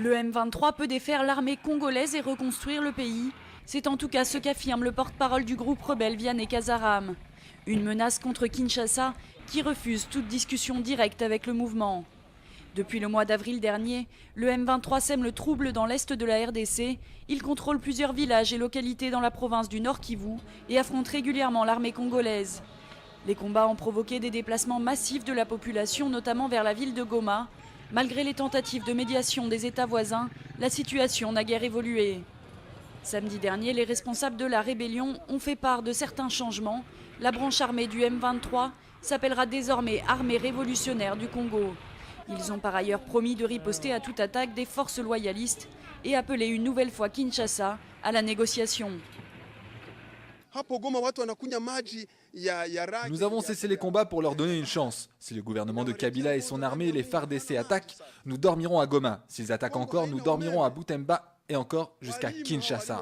Le M23 peut défaire l'armée congolaise et reconstruire le pays. C'est en tout cas ce qu'affirme le porte-parole du groupe rebelle Vianney Cazaram. Une menace contre Kinshasa qui refuse toute discussion directe avec le mouvement. Depuis le mois d'avril dernier, le M23 sème le trouble dans l'est de la RDC. Il contrôle plusieurs villages et localités dans la province du Nord Kivu et affronte régulièrement l'armée congolaise. Les combats ont provoqué des déplacements massifs de la population, notamment vers la ville de Goma. Malgré les tentatives de médiation des États voisins, la situation n'a guère évolué. Samedi dernier, les responsables de la rébellion ont fait part de certains changements. La branche armée du M23 s'appellera désormais Armée révolutionnaire du Congo. Ils ont par ailleurs promis de riposter à toute attaque des forces loyalistes et appelé une nouvelle fois Kinshasa à la négociation. Nous avons cessé les combats pour leur donner une chance. Si le gouvernement de Kabila et son armée et les FARDC attaquent, nous dormirons à Goma. S'ils attaquent encore, nous dormirons à Butemba et encore jusqu'à Kinshasa.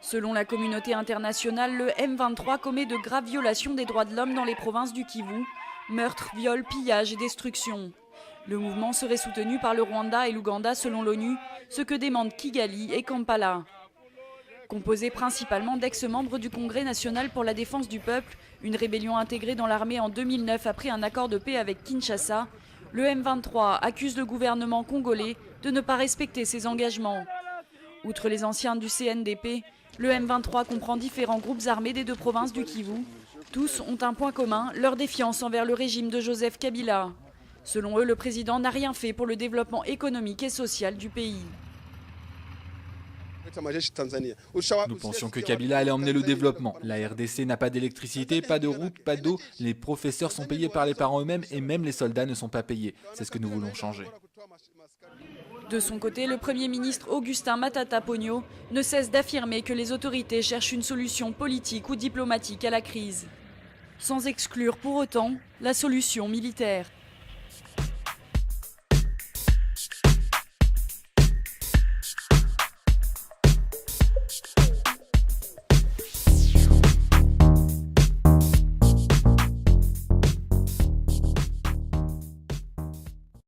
Selon la communauté internationale, le M23 commet de graves violations des droits de l'homme dans les provinces du Kivu, meurtres, viols, pillages et destructions. Le mouvement serait soutenu par le Rwanda et l'Ouganda selon l'ONU, ce que demandent Kigali et Kampala. Composé principalement d'ex-membres du Congrès national pour la défense du peuple, une rébellion intégrée dans l'armée en 2009 après un accord de paix avec Kinshasa, le M23 accuse le gouvernement congolais de ne pas respecter ses engagements. Outre les anciens du CNDP, le M23 comprend différents groupes armés des deux provinces du Kivu. Tous ont un point commun, leur défiance envers le régime de Joseph Kabila. Selon eux, le président n'a rien fait pour le développement économique et social du pays. Nous pensions que Kabila allait emmener le développement. La RDC n'a pas d'électricité, pas de route, pas d'eau. Les professeurs sont payés par les parents eux-mêmes et même les soldats ne sont pas payés. C'est ce que nous voulons changer. De son côté, le Premier ministre Augustin Matata Ponyo ne cesse d'affirmer que les autorités cherchent une solution politique ou diplomatique à la crise, sans exclure pour autant la solution militaire.